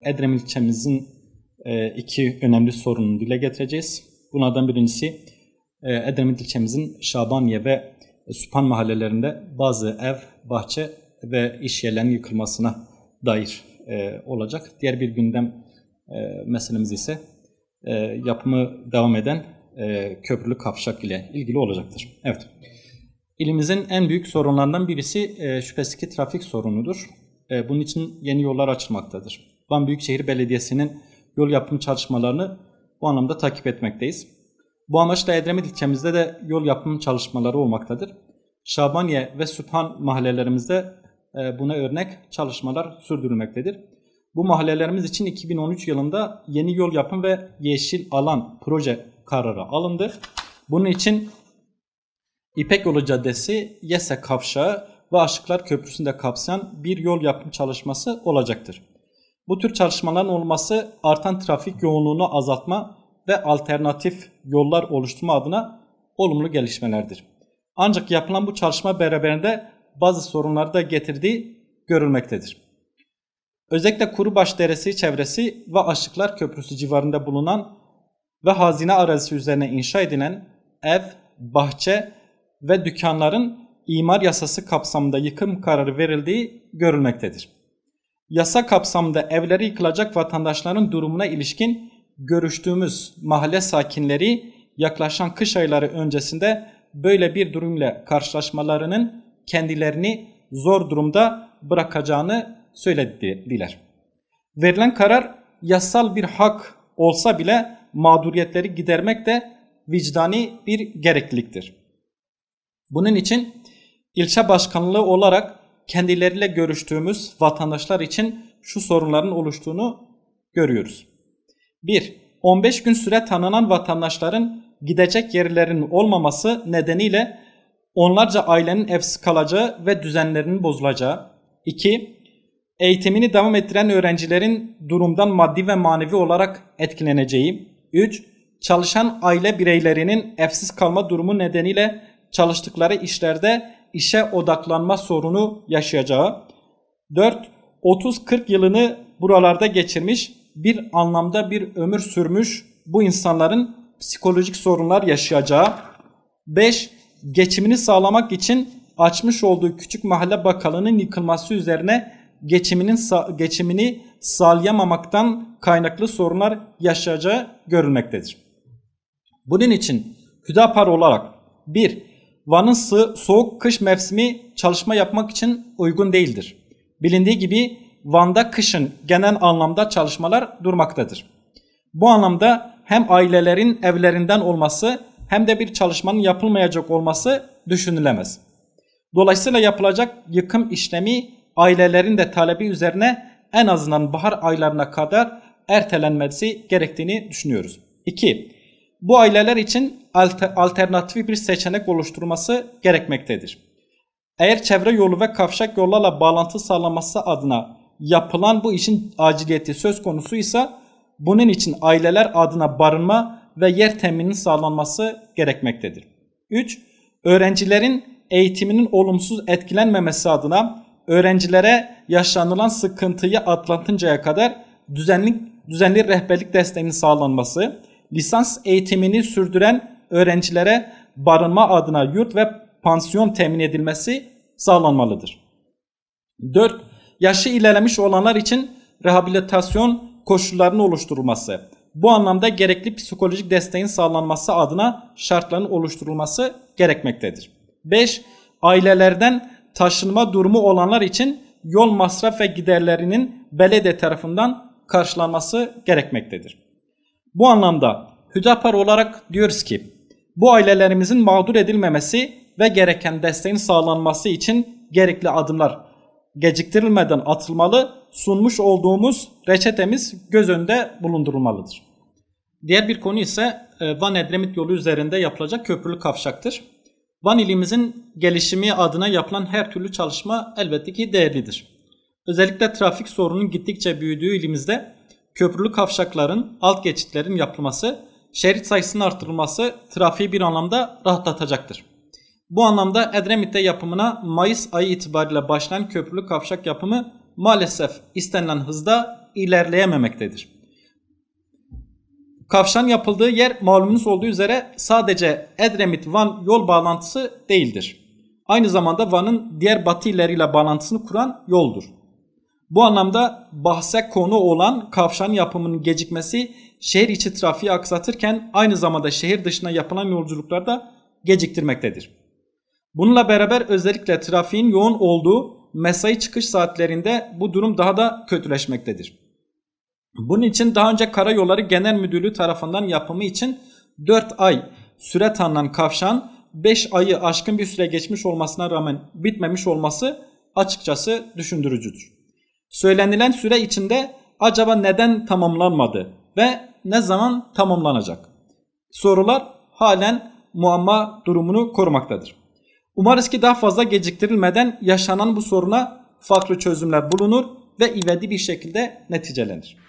Edremit ilçemizin iki önemli sorununu dile getireceğiz. Bunlardan birincisi Edremit ilçemizin Şabaniye ve Süphan mahallelerinde bazı ev, bahçe ve iş yerlerinin yıkılmasına dair olacak. Diğer bir gündem meselemiz ise yapımı devam eden köprülü kavşak ile ilgili olacaktır. Evet. İlimizin en büyük sorunlarından birisi şüphesiz ki trafik sorunudur. Bunun için yeni yollar açılmaktadır. Van Büyükşehir Belediyesi'nin yol yapım çalışmalarını bu anlamda takip etmekteyiz. Bu amaçla Edremit ilçemizde de yol yapım çalışmaları olmaktadır. Şabaniye ve Süphan mahallelerimizde buna örnek çalışmalar sürdürülmektedir. Bu mahallelerimiz için 2013 yılında yeni yol yapım ve yeşil alan proje kararı alındı. Bunun için İpek Yolu Caddesi, Yese Kavşağı ve Aşıklar Köprüsü'nü de kapsayan bir yol yapım çalışması olacaktır. Bu tür çalışmaların olması artan trafik yoğunluğunu azaltma ve alternatif yollar oluşturma adına olumlu gelişmelerdir. Ancak yapılan bu çalışma beraberinde bazı sorunları da getirdiği görülmektedir. Özellikle Kurubaş Deresi çevresi ve Aşıklar Köprüsü civarında bulunan ve hazine arazisi üzerine inşa edilen ev, bahçe ve dükkanların imar yasası kapsamında yıkım kararı verildiği görülmektedir. Yasa kapsamında evleri yıkılacak vatandaşların durumuna ilişkin görüştüğümüz mahalle sakinleri yaklaşan kış ayları öncesinde böyle bir durumla karşılaşmalarının kendilerini zor durumda bırakacağını söylediler. Verilen karar yasal bir hak olsa bile mağduriyetleri gidermek de vicdani bir gerekliliktir. Bunun için ilçe başkanlığı olarak kendileriyle görüştüğümüz vatandaşlar için şu sorunların oluştuğunu görüyoruz. 1. 15 gün süre tanınan vatandaşların gidecek yerlerinin olmaması nedeniyle onlarca ailenin evsiz kalacağı ve düzenlerinin bozulacağı. 2. Eğitimini devam ettiren öğrencilerin durumdan maddi ve manevi olarak etkileneceği. 3. Çalışan aile bireylerinin evsiz kalma durumu nedeniyle çalıştıkları işlerde işe odaklanma sorunu yaşayacağı. 4. 30-40 yılını buralarda geçirmiş, bir anlamda bir ömür sürmüş bu insanların psikolojik sorunlar yaşayacağı. 5. Geçimini sağlamak için açmış olduğu küçük mahalle bakkalının yıkılması üzerine geçimini sağlayamamaktan kaynaklı sorunlar yaşayacağı görülmektedir. Bunun için Hüdapar olarak 1. Van'ın soğuk kış mevsimi çalışma yapmak için uygun değildir. Bilindiği gibi Van'da kışın genel anlamda çalışmalar durmaktadır. Bu anlamda hem ailelerin evlerinden olması hem de bir çalışmanın yapılmayacak olması düşünülemez. Dolayısıyla yapılacak yıkım işlemi ailelerin de talebi üzerine en azından bahar aylarına kadar ertelenmesi gerektiğini düşünüyoruz. 2. Bu aileler için alternatif bir seçenek oluşturulması gerekmektedir. Eğer çevre yolu ve kavşak yollarla bağlantı sağlanması adına yapılan bu işin aciliyeti söz konusuysa bunun için aileler adına barınma ve yer temininin sağlanması gerekmektedir. 3. Öğrencilerin eğitiminin olumsuz etkilenmemesi adına öğrencilere yaşanılan sıkıntıyı atlatıncaya kadar düzenli rehberlik desteğinin sağlanması, lisans eğitimini sürdüren öğrencilere barınma adına yurt ve pansiyon temin edilmesi sağlanmalıdır. 4. Yaşı ilerlemiş olanlar için rehabilitasyon koşullarının oluşturulması, bu anlamda gerekli psikolojik desteğin sağlanması adına şartların oluşturulması gerekmektedir. 5. Ailelerden taşınma durumu olanlar için yol masraf ve giderlerinin belediye tarafından karşılanması gerekmektedir. Bu anlamda Hüdapar olarak diyoruz ki bu ailelerimizin mağdur edilmemesi ve gereken desteğin sağlanması için gerekli adımlar geciktirilmeden atılmalı, sunmuş olduğumuz reçetemiz göz önünde bulundurulmalıdır. Diğer bir konu ise Van-Edremit yolu üzerinde yapılacak köprülü kavşaktır. Van ilimizin gelişimi adına yapılan her türlü çalışma elbette ki değerlidir. Özellikle trafik sorununun gittikçe büyüdüğü ilimizde köprülü kavşakların, alt geçitlerin yapılması, şerit sayısının artırılması trafiği bir anlamda rahatlatacaktır. Bu anlamda Edremit'te yapımına Mayıs ayı itibariyle başlayan köprülü kavşak yapımı maalesef istenilen hızda ilerleyememektedir. Kavşağın yapıldığı yer malumunuz olduğu üzere sadece Edremit-Van yol bağlantısı değildir. Aynı zamanda Van'ın diğer batı illeriyle bağlantısını kuran yoldur. Bu anlamda bahse konu olan kavşağın yapımının gecikmesi şehir içi trafiği aksatırken aynı zamanda şehir dışına yapılan yolculuklarda geciktirmektedir. Bununla beraber özellikle trafiğin yoğun olduğu mesai çıkış saatlerinde bu durum daha da kötüleşmektedir. Bunun için daha önce Karayolları Genel Müdürlüğü tarafından yapımı için 4 ay süre tanınan kavşağın 5 ayı aşkın bir süre geçmiş olmasına rağmen bitmemiş olması açıkçası düşündürücüdür. Söylenilen süre içinde acaba neden tamamlanmadı ve ne zaman tamamlanacak? Sorular halen muamma durumunu korumaktadır. Umarız ki daha fazla geciktirilmeden yaşanan bu soruna farklı çözümler bulunur ve ivedi bir şekilde neticelenir.